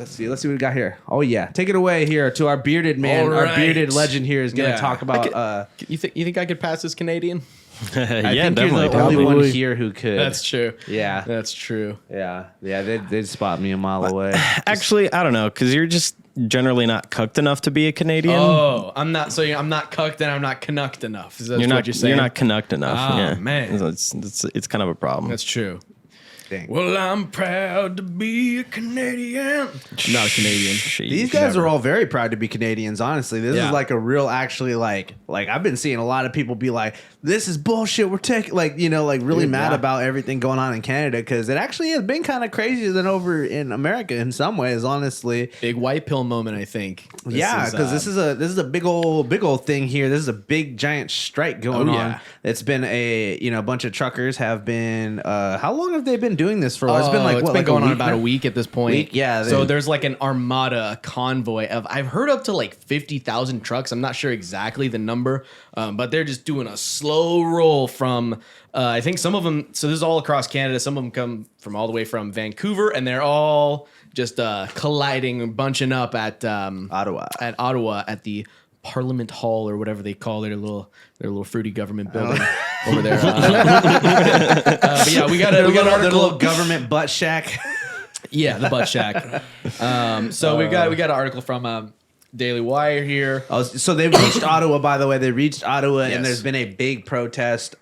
Let's see what we got here. Oh yeah, take it away here to our bearded man. All right. Our bearded legend here is going to talk about. You think I could pass as Canadian? I Yeah, think definitely. you're the only one Probably. here who could. That's true. Yeah, That's true. yeah. They'd spot me a mile away. Actually, I don't know, because you're just generally not cooked enough to be a Canadian. Oh, I'm not. So I'm not cucked and I'm not Canucked enough. Is that you're what not. you're saying? You're not Canucked enough. Oh, yeah, man. it's kind of a problem. That's true. Dang. Well, I'm proud to be a Canadian. I'm not a Canadian. These guys are all very proud to be Canadians. Honestly, this is like a real, actually, like I've been seeing a lot of people be like, "This is bullshit. We're taking really mad about everything going on in Canada because it actually has been kind of crazier than over in America in some ways. Honestly, Big white pill moment, I think. because this is a big old thing here. This is a big giant strike going on. It's been a bunch of truckers have been. How long have they been doing this for? It's been going on week about now? a week at this point. Yeah. So there's like an armada, a convoy of, I've heard up to like 50,000 trucks. I'm not sure exactly the number, but they're just doing a slow roll from, I think some of them, so this is all across Canada. Some of them come from all the way from Vancouver, and they're all just colliding, bunching up at Ottawa. At the Parliament Hall or whatever they call their little fruity government building over there. But yeah, we got an article. little government butt shack. Yeah, the butt shack. So we got an article from Daily Wire here. Oh, so they reached Ottawa, by the way. They reached Ottawa, Yes. and there's been a big protest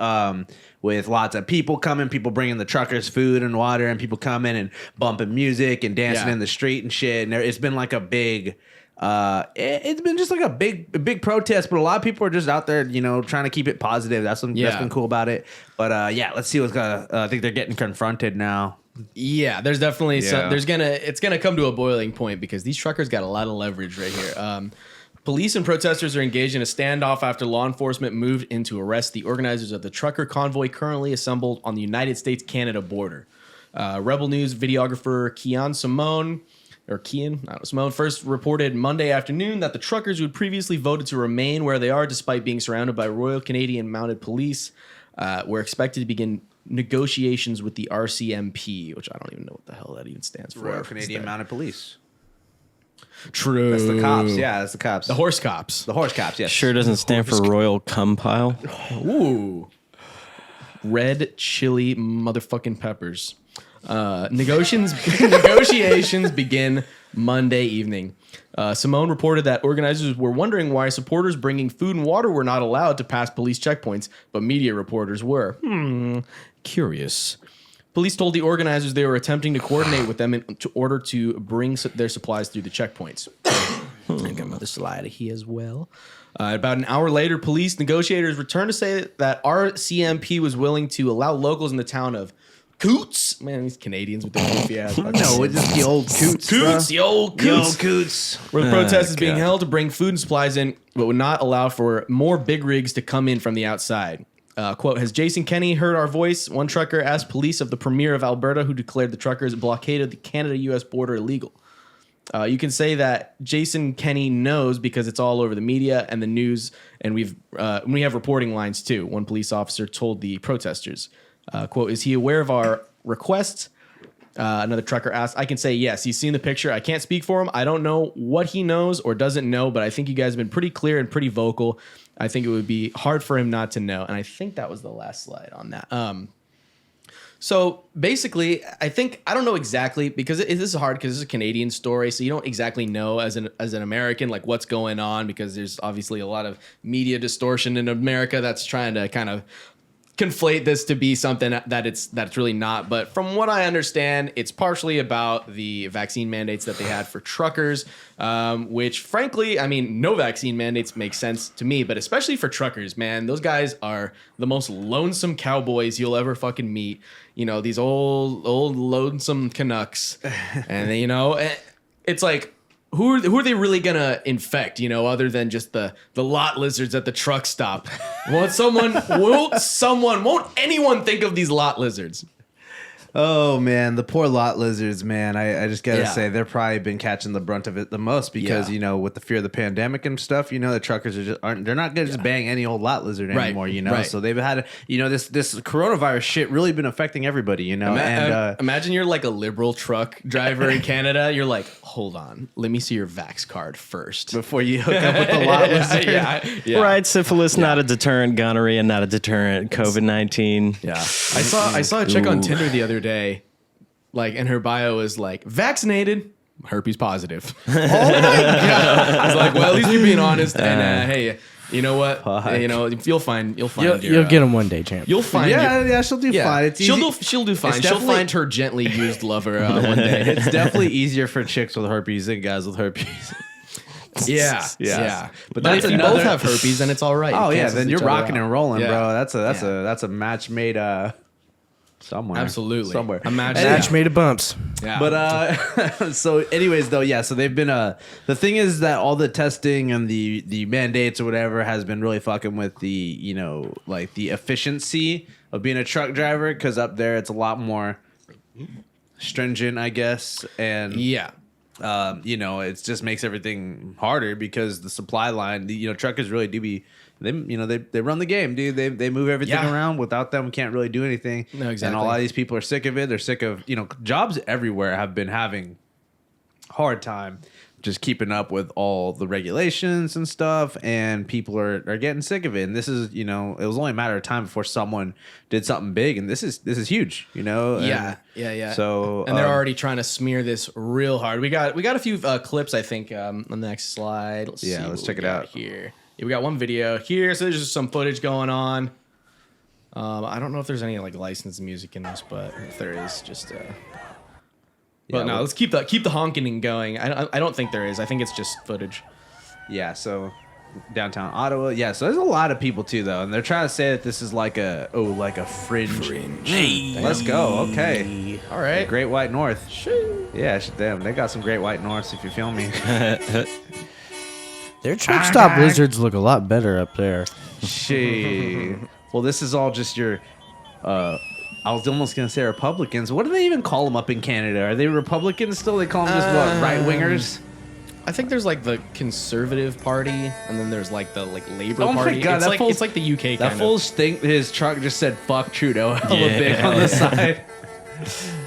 with lots of people coming, people bringing the truckers food and water, and people coming and bumping music and dancing in the street and shit. And it's been like a big... it's been just like a big protest, but a lot of people are just out there, trying to keep it positive. That's been cool about it. But let's see what's gonna. I think they're getting confronted now. Yeah, there's definitely it's gonna come to a boiling point because these truckers got a lot of leverage right here. Police and protesters are engaged in a standoff after law enforcement moved in to arrest the organizers of the trucker convoy currently assembled on the United States-Canada border. Rebel News videographer Simone first reported Monday afternoon that the truckers who had previously voted to remain where they are despite being surrounded by Royal Canadian Mounted Police were expected to begin negotiations with the RCMP, which I don't even know what the hell that even stands for. Royal Canadian Mounted Police. True. That's the cops. Yeah, that's the cops. The horse cops. The horse cops, yes. Sure doesn't stand for Royal Cum Pile. Ooh. Red chili motherfucking peppers. Negotiations begin Monday evening. Simone reported that organizers were wondering why supporters bringing food and water were not allowed to pass police checkpoints, but media reporters were. Curious. Police told the organizers they were attempting to coordinate with them in order to bring their supplies through the checkpoints. I got another slide here as well. About an hour later, police negotiators returned to say that RCMP was willing to allow locals in the town of Coots. Man, these Canadians with their goofy ass. No, it's just the old Coots. Coots, the old Coots. The old Coots. Where the protest is being held to bring food and supplies in, but would not allow for more big rigs to come in from the outside. Quote, has Jason Kenney heard our voice? One trucker asked police of the premier of Alberta who declared the truckers' blockade of the Canada-U.S. border illegal. You can say that Jason Kenney knows because it's all over the media and the news, and we have reporting lines too. One police officer told the protesters, quote, is he aware of our requests? Another trucker asked, I can say yes. He's seen the picture. I can't speak for him. I don't know what he knows or doesn't know, but I think you guys have been pretty clear and pretty vocal. I think it would be hard for him not to know. And I think that was the last slide on that. So basically, I don't know exactly because this is hard because it's a Canadian story. So you don't exactly know as an American, like what's going on because there's obviously a lot of media distortion in America that's trying to kind of conflate this to be something that it's really not. But from what I understand, it's partially about the vaccine mandates that they had for truckers, which frankly, I mean, no vaccine mandates make sense to me, but especially for truckers, man, those guys are the most lonesome cowboys you'll ever fucking meet. You know, these old lonesome Canucks. And it's like, who are they really gonna infect, other than just the lot lizards at the truck stop? Won't anyone think of these lot lizards? Oh man, the poor lot lizards, man. I just gotta Yeah. say they're probably been catching the brunt of it the most because Yeah. with the fear of the pandemic and stuff, the truckers they're not gonna just bang any old lot lizard Right, anymore, right. So they've had this coronavirus shit really been affecting everybody, and Imagine you're like a liberal truck driver in Canada. You're like, hold on, let me see your vax card first. before you hook up with the lot lizard. yeah. Right, syphilis not a deterrent, gonorrhea not a deterrent, COVID-19. Yeah. I saw a chick on Tinder the other day, and her bio was like, vaccinated, herpes positive. Oh my God. I was like, well, at least you're being honest. And hey, you know what? You'll find. You'll get them one day, champ. You'll find. Yeah, she'll do fine. It's she'll easy. do fine. It's She'll definitely- find her gently used lover one day. It's definitely easier for chicks with herpes than guys with herpes. Yeah. But But that's if you another- both have herpes, then it's all right. Oh It yeah, cancels then each you're other rocking out. and rolling, Yeah. bro. That's a match made somewhere. Absolutely. Somewhere. Imagine Match made of bumps. Yeah. But so anyways though, yeah, so they've been the thing is that all the testing and the mandates or whatever has been really fucking with the the efficiency of being a truck driver, because up there it's a lot more stringent, I guess, and yeah. it just makes everything harder because the supply line, truckers really do be, they run the game, dude. They move everything Yeah. around. Without them, we can't really do anything. No, exactly. And a lot of these people are sick of it. They're sick of, jobs everywhere have been having hard time just keeping up with all the regulations and stuff, and people are getting sick of it. And this is, it was only a matter of time before someone did something big, and this is huge, Yeah. So And they're already trying to smear this real hard. We got a few clips, I think, on the next slide. Let's check it out here. Yeah, we got one video here. So there's just some footage going on. I don't know if there's any licensed music in this, but if there is, just. But no, let's keep the honkening going. I don't think there is. I think it's just footage. Yeah, so downtown Ottawa. Yeah, so there's a lot of people too, though, and they're trying to say that this is like a fringe. Hey, let's go. Okay, All right. Great White North. Yeah, damn, they got some Great White Norths, if you feel me. Their truck stop lizards look a lot better up there. She. Well, this is all just your. I was almost gonna say Republicans. What do they even call them up in Canada? Are they Republicans still? They call them just what, right wingers? I think there's the Conservative Party, and then there's the Labor Oh my Party. God, it's that like fool's- it's like the UK That kind fool's think his truck just said "fuck Trudeau" hella Yeah. big on the side. of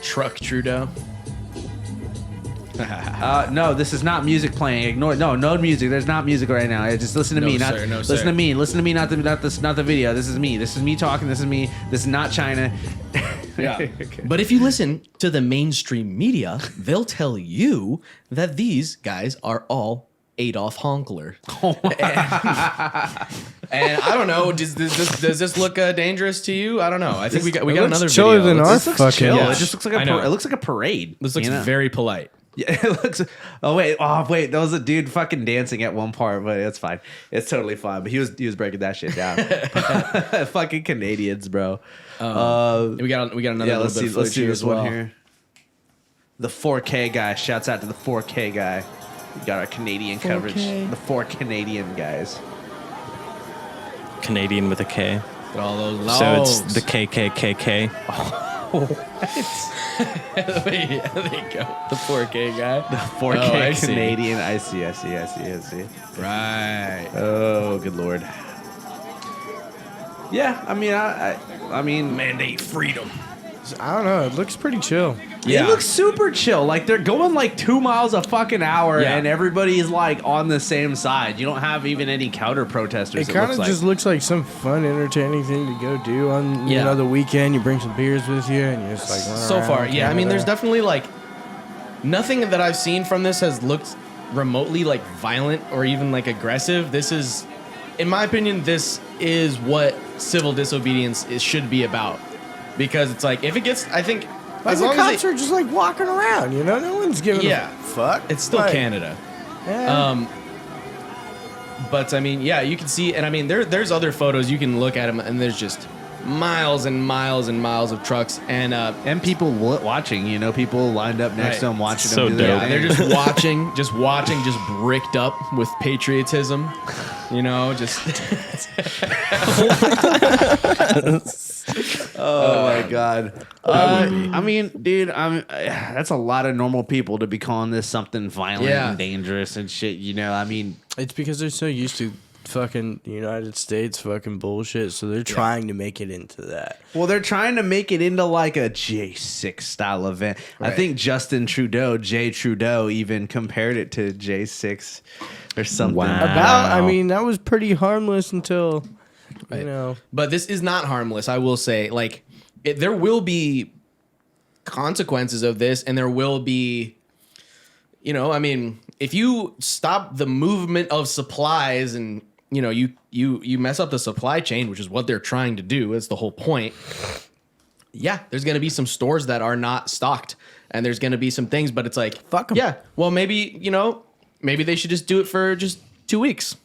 truck Trudeau. No, this is not music playing. Ignore. No music. There's not music right now. Just listen to No, me. Not sir, no, listen sir. to me. Listen to me. Not the video. This is me. This is me talking. This is me. This is not China. Yeah. Okay. But if you listen to the mainstream media, they'll tell you that these guys are all Adolf Honkler. And I don't know. Does this look dangerous to you? I don't know. I think we got It another looks chiller video. than our This looks fucking. chill. Yeah. It just looks like I know. it looks like a parade. This looks you know? very polite. Yeah, it looks. Oh wait. There was a dude fucking dancing at one part, but it's fine. It's totally fine. But he was breaking that shit down. Fucking Canadians, bro. We got another Yeah, little let's bit see. of Let's footage see here this as well. one here. The 4K guy. Shouts out to the 4K guy. We got our Canadian coverage. The 4 Canadian guys. Canadian with a K. Look at all those So it's logs. the KKKK. There you go. The 4K guy. The 4K Oh, I see. Canadian. I see. Right. Oh, good lord. Yeah, I mean, Mandate freedom. I don't know. It looks pretty chill. It looks super chill. Like they're going 2 miles a fucking hour, Yeah. and everybody's on the same side. You don't have even any counter protesters. It kind of just looks like some fun, entertaining thing to go do on the weekend. You bring some beers with you, and you just run So around far, yeah. I mean, there's Canada. definitely nothing that I've seen from this has looked remotely violent or even aggressive. This is, in my opinion, this is what civil disobedience should be about. Because it's if it gets, I think, as the long cops as it, are just walking around. No one's giving Yeah. a fuck. it's still Like, Canada. Yeah. But I mean, yeah, you can see, and I mean, there's other photos you can look at them, and there's just miles and miles and miles of trucks, and people watching. People lined up next Right. to them watching So them. Do their dope. and thing. they're just watching, just bricked up with patriotism. You know, just Oh my god. I mean, dude, that's a lot of normal people to be calling this something violent and dangerous and shit. You know, I mean, It's because they're so used to fucking United States fucking bullshit, so they're trying to make it into that. well, they're trying to make it into like a J6 style event. I think Justin Trudeu, J Trudeau, even compared it to J6 or something. Wow. I mean, that was pretty harmless until, you know. But this is not harmless, I will say. Like, there will be consequences of this, and there will be, you know, I mean, if you stop the movement of supplies and, you know, you mess up the supply chain, which is what they're trying to do, is the whole point. Yeah, there's going to be some stores that are not stocked, and there's going to be some things, but it's like, Fuck 'em. Yeah, well, maybe, you know, maybe they should just do it for just 2 weeks.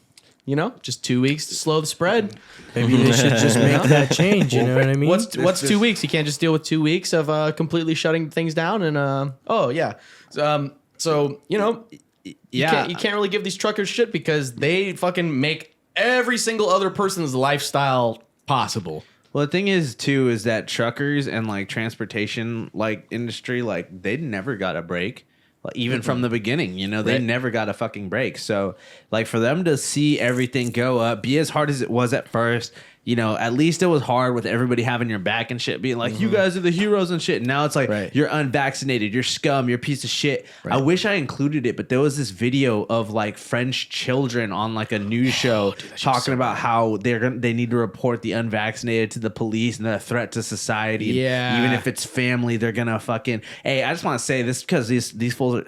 You know, just 2 weeks to slow the spread. Maybe they should just make that change, you know what I mean? What's 2 weeks? You can't just deal with 2 weeks of completely shutting things down and so you know, you can't really give these truckers shit because they fucking make every single other person's lifestyle possible. Well, the thing is too is that truckers and like transportation like industry, like they never got a break. Like, even from the beginning, you know, they never got a fucking break. So, like, for them to see everything go up, be as hard as it was at first, you know, at least it was hard with everybody having your back and shit, being like, you guys are the heroes and shit. And now it's like, you're unvaccinated, you're scum, you're a piece of shit. I wish I included it, but there was this video of like French children on like a news show talking about how they need to report the unvaccinated to the police and they're a threat to society. Yeah. And even if it's family, they're gonna fucking. Hey, I just want to say this because these fools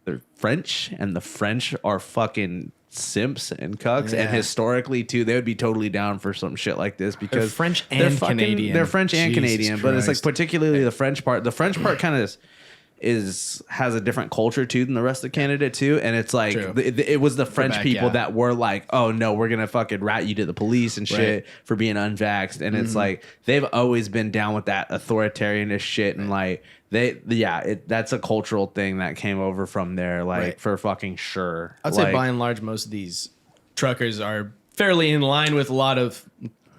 they're French, and the French are fucking simps and cucks, and historically too, they would be totally down for some shit like this because they're French and Canadian. They're French and Jesus Canadian, but it's like Christ. particularly the French part. The French part kind of has a different culture too than the rest of Canada too, and it's like it was the French people that were like, oh no, we're gonna fucking rat you to the police and shit for being unvaxxed, and it's like they've always been down with that authoritarianist shit, and like that's a cultural thing that came over from there, like for fucking sure. I'd say by and large, most of these truckers are fairly in line with a lot of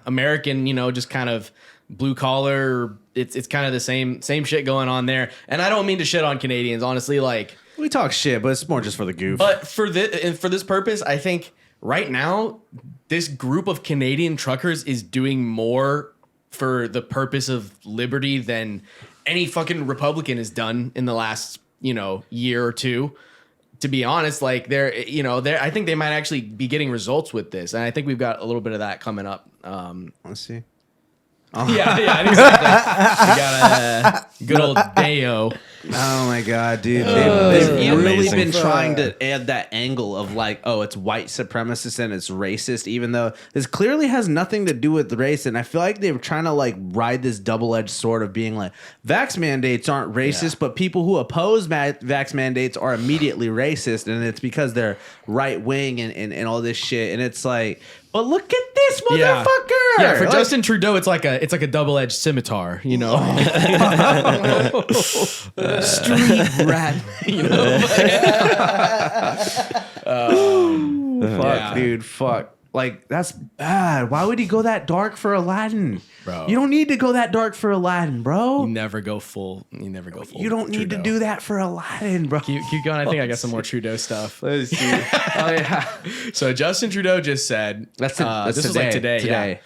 American, you know, just kind of blue collar. It's kind of the same shit going on there. And I don't mean to shit on Canadians, honestly. Like, we talk shit, but it's more just for the goof. But for this purpose, I think right now this group of Canadian truckers is doing more for the purpose of liberty than any fucking Republican has done in the last, you know, year or two. To be honest, like I think they might actually be getting results with this, and I think we've got a little bit of that coming up. Let's see. Yeah, exactly. We got a good old Deo. Oh my god, dude! They've really amazing. been trying to add that angle of like, oh, it's white supremacist and it's racist, even though this clearly has nothing to do with race. And I feel like they were trying to like ride this double-edged sword of being like, vax mandates aren't racist, but people who oppose vax mandates are immediately racist, and it's because they're right wing and all this shit. And it's like, but look at this motherfucker! Yeah, for Like, Justin Trudeu, it's like a double-edged scimitar, you know. Street rat, you know. Fuck, dude, fuck. Like, that's bad. Why would he go that dark for Aladdin? Bro. You don't need to go that dark for Aladdin, bro. You never go full. You don't need to Trudeau. do that for Aladdin, bro. Keep going. I think I got some more Trudeau stuff. Let's see. Oh, yeah. So Justin Trudeau just said, That's this today. was like today. Today.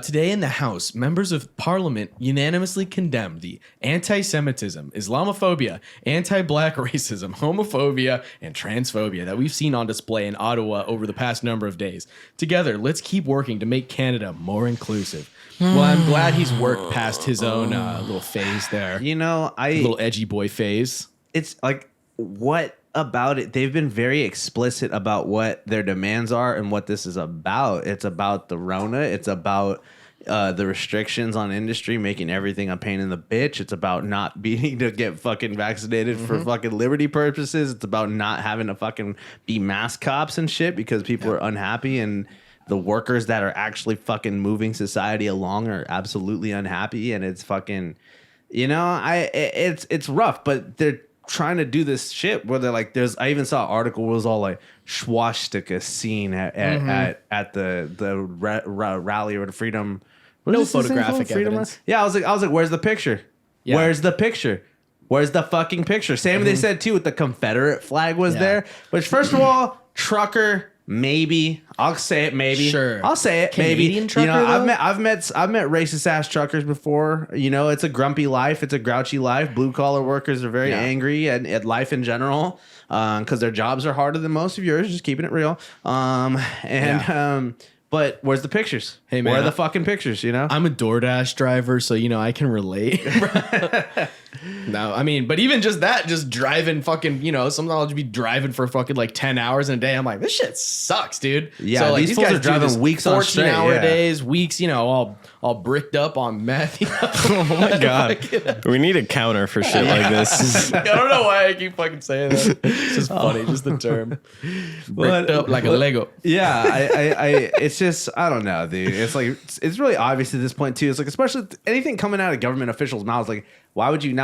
Today in the House, members of Parliament unanimously condemned the anti-Semitism, Islamophobia, anti-black racism, homophobia, and transphobia that we've seen on display in Ottawa over the past number of days. Together, let's keep working to make Canada more inclusive. Well, I'm glad he's worked past his own little phase there. You know, Little edgy boy phase. it's like, what about it? They've been very explicit about what their demands are and what this is about. It's about the Rona. It's about the restrictions on industry, making everything a pain in the bitch. It's about not being to get fucking vaccinated for fucking liberty purposes. It's about not having to fucking be mask cops and shit because people are unhappy, and the workers that are actually fucking moving society along are absolutely unhappy. And it's fucking, you know, it's rough, but they're trying to do this shit where they're like, I even saw an article where it was all like swastika scene at the rally or the freedom. No photographic evidence. Yeah, I was like, where's the picture? Yeah. Where's the picture? Where's the fucking picture? Same they said too with the Confederate flag was there. Which first of all, trucker, maybe. I'll say it, maybe. Sure. I'll say it, Canadian maybe. trucker, I've met racist ass truckers before. You know, it's a grumpy life. It's a grouchy life. Blue collar workers are very angry at life in general because their jobs are harder than most of yours. Just keeping it real. But where's the pictures? Hey, man, where are the fucking pictures? You know, I'm a DoorDash driver, so I can relate. No, I mean, but even just that, just driving fucking, sometimes I'll just be driving for fucking like 10 hours in a day. I'm like, this shit sucks, dude. Yeah, so, like, these fools guys are driving do weeks on straight, 14-hour days, weeks, all bricked up on meth. Oh my god, we need a counter for shit like this. I don't know why I keep fucking saying that. It's just funny, just the term. Bricked up like a Lego. Yeah, I it's just, I don't know, dude. It's like, it's really obvious at this point too. It's like, especially anything coming out of government officials' mouths, like, why would you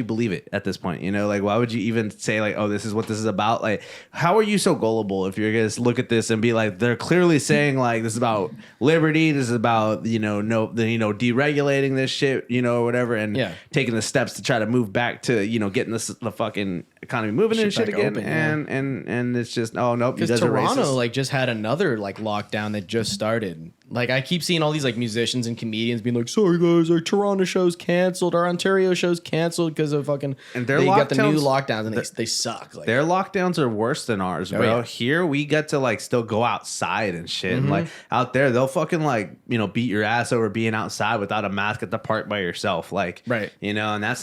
believe it at this point? Like, why would you even say like, oh, this is what this is about? Like, how are you so gullible if you're going to look at this and be like, they're clearly saying like, this is about liberty. This is about, deregulating this shit, or whatever. And taking the steps to try to move back to, getting the fucking economy moving and shit again. Open, and it's just, oh, nope. Because Toronto like just had another like lockdown that just started. Like, I keep seeing all these like musicians and comedians being like, sorry guys, our Toronto show's canceled, our Ontario show's canceled because of fucking, and they got the new lockdowns and they suck. Like, their lockdowns are worse than ours, bro. yeah. Here we get to like still go outside and shit. And, like out there, they'll fucking like, beat your ass over being outside without a mask at the park by yourself. Like, right. And that's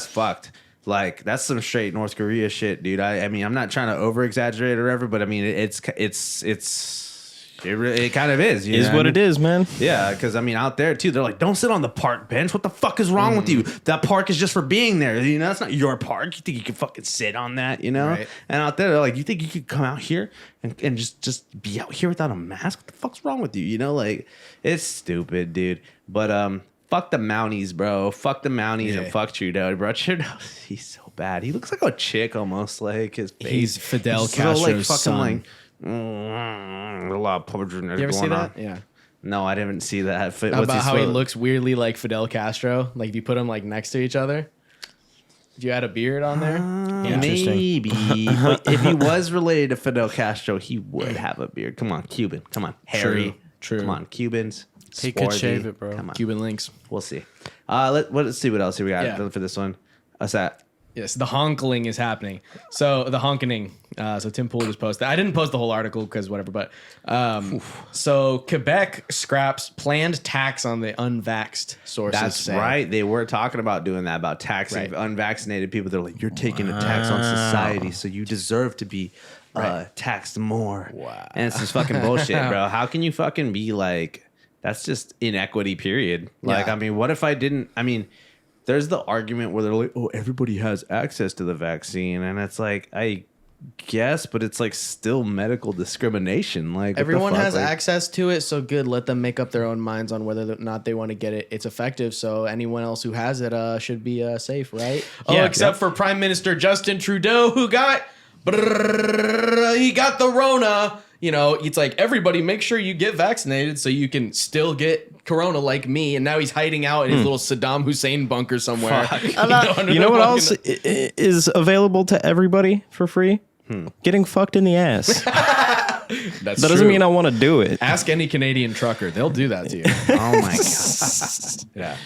fucked. Like, that's some straight North Korea shit, dude. I mean, I'm not trying to over exaggerate or whatever, but I mean, it kind of is. Is what it is, man. Yeah, because I mean, out there too, they're like, don't sit on the park bench. What the fuck is wrong with you? That park is just for being there. That's not your park. You think you can fucking sit on that? Right. And out there, they're like, you think you could come out here and just be out here without a mask? What the fuck's wrong with you? Like, it's stupid, dude. But fuck the Mounties, bro. Fuck the Mounties and fuck Trudeau, bro. Trudeau, he's so bad. He looks like a chick almost. Like his face. He's Fidel Castro's son. Like, a lot of poetry. You ever see that? Yeah. No, I didn't see that. About how he looks weirdly like Fidel Castro. Like, if you put them like next to each other. Did you add a beard on there? Maybe. But if he was related to Fidel Castro, he would have a beard. Come on, Cuban. Come on, Harry. True. Come on, Cubans. He could shave it, bro. Come on. Cuban links. We'll see. Let's see what else we got for this one. What's that? Yes, the honkening is happening. So the honkening. So Tim Pool just posted. I didn't post the whole article because whatever. But so Quebec scraps planned tax on the unvaxxed sources. That's right. They were talking about doing that, about taxing unvaccinated people. They're like, you're taking a tax on society, so you deserve to be taxed more. Wow. And it's just fucking bullshit, bro. How can you fucking be like? That's just inequity. Period. Like, I mean, what if I didn't? I mean. There's the argument where they're like, oh, everybody has access to the vaccine. And it's like, I guess, but it's like still medical discrimination. Like, everyone has access to it. So good. Let them make up their own minds on whether or not they want to get it. It's effective. So anyone else who has it should be safe, right? Yeah, except for Prime Minister Justin Trudeu, who got the Rona. It's like, everybody make sure you get vaccinated so you can still get corona like me. And now he's hiding out in his little Saddam Hussein bunker somewhere. You know what else is available to everybody for free? Getting fucked in the ass. That doesn't mean I want to do it. Ask any Canadian trucker. They'll do that to you. Oh my God. Yeah.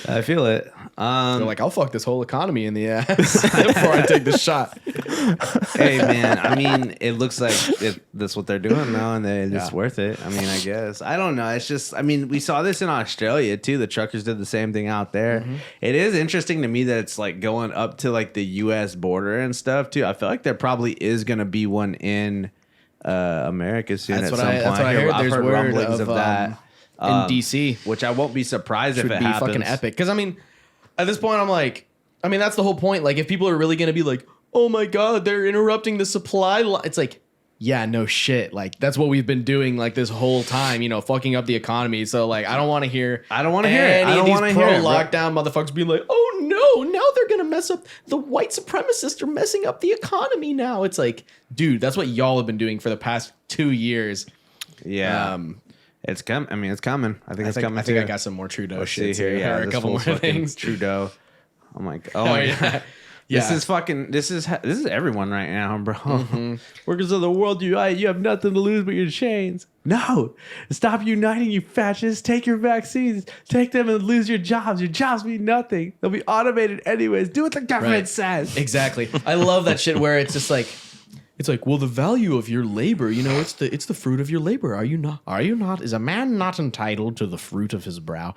I feel it. They're like, I'll fuck this whole economy in the ass before I take this shot. Hey, man. I mean, it looks like that's what they're doing now, and it's worth it. I mean, I guess. I don't know. It's just, I mean, we saw this in Australia, too. The truckers did the same thing out there. It is interesting to me that it's like going up to like the U.S. border and stuff, too. I feel like there probably is going to be one in America soon at some point. That's what I heard. There's word rumblings of that. In DC. Which I won't be surprised if it happens. Fucking epic. Because, I mean, at this point, I'm like, I mean, that's the whole point. Like, if people are really going to be like, oh my God, they're interrupting the supply line. It's like, yeah, no shit. Like that's what we've been doing like this whole time, you know, fucking up the economy. So like, I don't want to hear. I don't want to hear it. I don't want to hear it. Lockdown motherfuckers being like, oh no, now they're gonna mess up. The white supremacists are messing up the economy now. It's like, dude, that's what y'all have been doing for the past 2 years. Yeah. It's coming. I mean, it's coming. I think it's coming. I think I got some more Trudeau shit here. Yeah, a couple more things. Trudeau. Oh my god. Oh my god. Yeah. This is everyone right now, bro. Workers of the world, you have nothing to lose but your chains. No, stop uniting, you fascists. Take your vaccines, take them and lose your jobs. Your jobs mean nothing. They'll be automated anyways. Do what the government says. Exactly. I love that shit where it's just like, well, the value of your labor, you know, it's the fruit of your labor. Are you not? Are you not? Is a man not entitled to the fruit of his brow?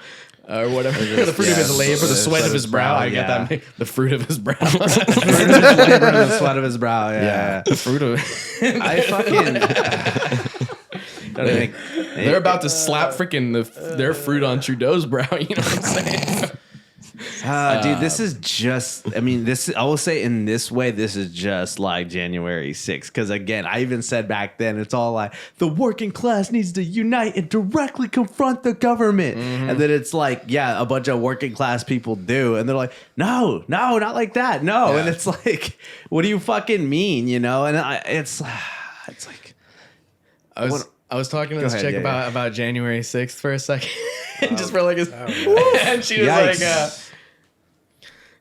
Or whatever. The fruit of his labor, the sweat of his brow. I get that. The fruit of his brow. The fruit of his labor and the sweat of his brow. Yeah. The fruit of I fucking they're about to slap freaking their fruit on Trudeau's brow, you know what I'm saying? Dude, this is just, I mean, I will say in this way, this is just like January 6th. Because again, I even said back then, it's all like the working class needs to unite and directly confront the government. And then it's like, yeah, a bunch of working class people do. And they're like, no, not like that. No. And it's like, what do you fucking mean? You know? And it's like, I was talking to this chick about January 6th for a second. Just for like and she was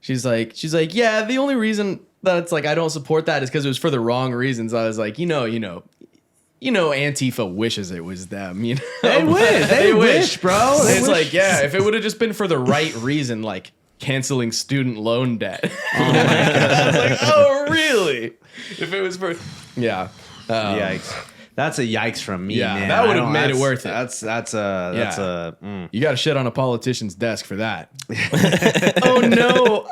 she's like, yeah, the only reason that it's like I don't support that is because it was for the wrong reasons. I was like, you know, Antifa wishes it was them. You know, they wish, bro. It's like, yeah, if it would have just been for the right reason, like canceling student loan debt. Oh my god! I was like, oh really? If it was for, yeah, yikes. That's a yikes from me, man. That would have made it worth it. That's a. You got to shit on a politician's desk for that. Oh no,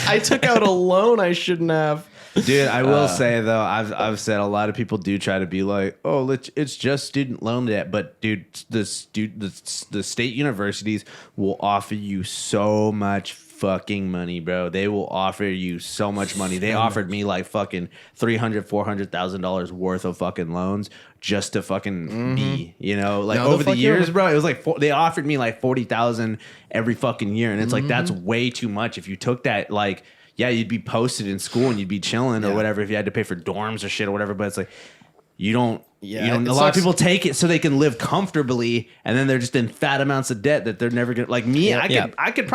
I took out a loan I shouldn't have. Dude, I will say though, I've said a lot of people do try to be like, oh, it's just student loan debt, but dude, the state universities will offer you so much fucking money, bro. They will offer you so much money. They offered me like fucking $300,000-$400,000 worth of fucking loans just to fucking be, you know, like over the years, bro. It was like they offered me like $40,000 every fucking year, and it's like that's way too much. If you took that, like, yeah, you'd be posted in school and you'd be chilling or whatever if you had to pay for dorms or shit or whatever. But it's like you don't. Yeah, a lot of people take it so they can live comfortably, and then they're just in fat amounts of debt that they're never gonna. Like me, I could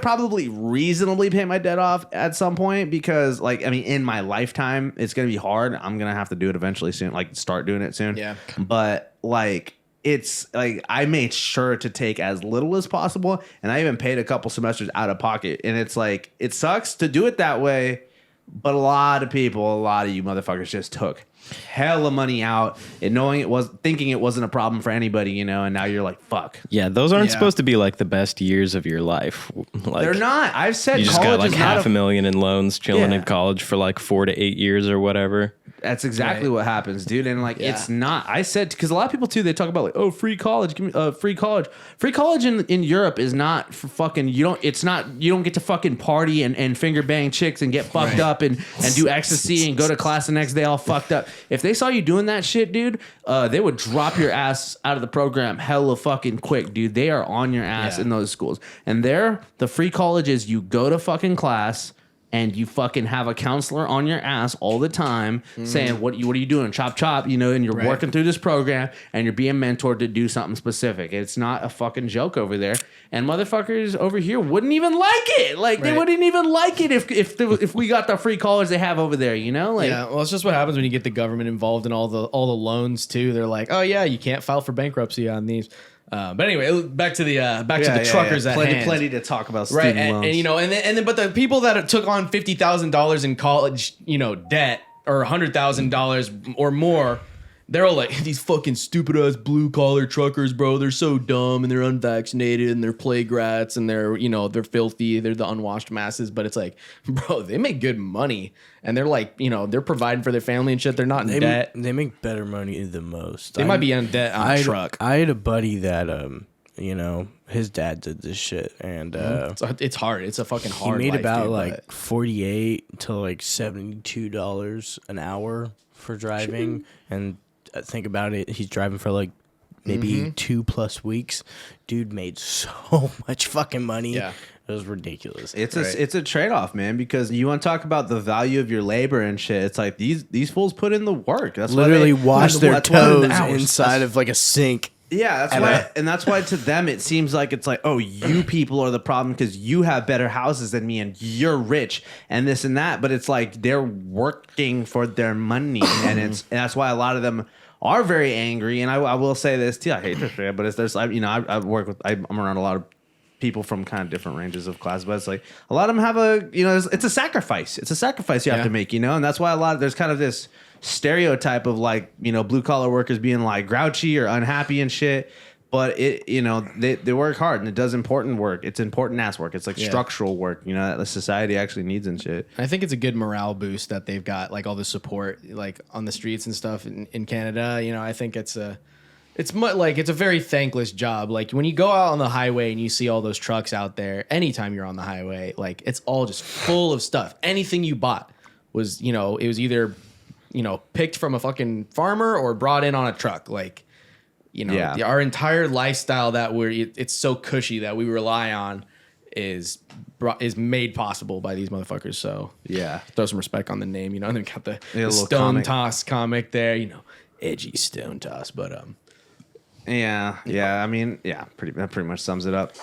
probably reasonably pay my debt off at some point because, like, I mean, in my lifetime, it's gonna be hard. I'm gonna have to do it eventually soon, like start doing it soon. Yeah, but like. It's like I made sure to take as little as possible, and I even paid a couple semesters out of pocket. And it's like it sucks to do it that way, but a lot of you motherfuckers just took hella money out and thinking it wasn't a problem for anybody, you know. And now you're like, fuck. Yeah, those aren't supposed to be like the best years of your life. Like, they're not. I've said you just got like $500,000 in loans, chilling in college for like 4 to 8 years or whatever. That's exactly what happens, dude. And like, it's not. I said because a lot of people too, they talk about like, oh, free college, give me free college. Free college in Europe is not for fucking. You don't get to fucking party and finger bang chicks and get fucked up and do ecstasy and go to class the next day all fucked up. If they saw you doing that shit, dude, they would drop your ass out of the program hella fucking quick, dude. They are on your ass in those schools. And the free college is you go to fucking class and you fucking have a counselor on your ass all the time saying, what are you doing? Chop, chop, you know, and you're working through this program and you're being mentored to do something specific. It's not a fucking joke over there. And motherfuckers over here wouldn't even like it. Like, they wouldn't even like it if we got the free college they have over there, you know? Like, yeah, well, it's just what happens when you get the government involved in all the loans, too. They're like, oh, yeah, you can't file for bankruptcy on these. But anyway, back to the truckers at hand. Plenty to talk about student loans. And you know, and then but the people that took on $50,000 in college, you know, debt or $100,000 or more, they're all like, these fucking stupid ass blue collar truckers, bro. They're so dumb and they're unvaccinated and they're plague rats and they're filthy. They're the unwashed masses. But it's like, bro, they make good money and they're like, you know, they're providing for their family and shit. They're not in debt. They make better money than most. They might be in debt on a truck. I had a buddy that you know, his dad did this shit, and it's hard. It's a fucking hard. he made life, about dude, like but- $48 to like $72 an hour for driving, and think about it, he's driving for like maybe 2+ weeks. Dude made so much fucking money. Yeah. It was ridiculous. It's a trade off, man, because you want to talk about the value of your labor and shit. It's like these fools put in the work. That's Literally why wash their that's one of the toes hours. inside of like a sink. Yeah, that's why to them it seems like it's like, oh, you people are the problem because you have better houses than me and you're rich and this and that. But it's like they're working for their money, and that's why a lot of them are very angry. And I will say this too. I hate to say it, but I'm around a lot of people from kind of different ranges of class, but it's like a lot of them have it's a sacrifice. It's a sacrifice you have to make, and that's why there's kind of this stereotype of like, blue collar workers being like grouchy or unhappy and shit. But they work hard and it does important work. It's important ass work. It's like structural work, that the society actually needs and shit. I think it's a good morale boost that they've got, like all the support, like on the streets and stuff in Canada. I think it's a very thankless job. Like when you go out on the highway and you see all those trucks out there, anytime you're on the highway, like it's all just full of stuff. Anything you bought was, it was either, picked from a fucking farmer or brought in on a truck. Like, our entire lifestyle that it's so cushy that we rely on is made possible by these motherfuckers. So throw some respect on the name. They've got the Stone Toss comic there. Edgy Stone Toss, but that pretty much sums it up.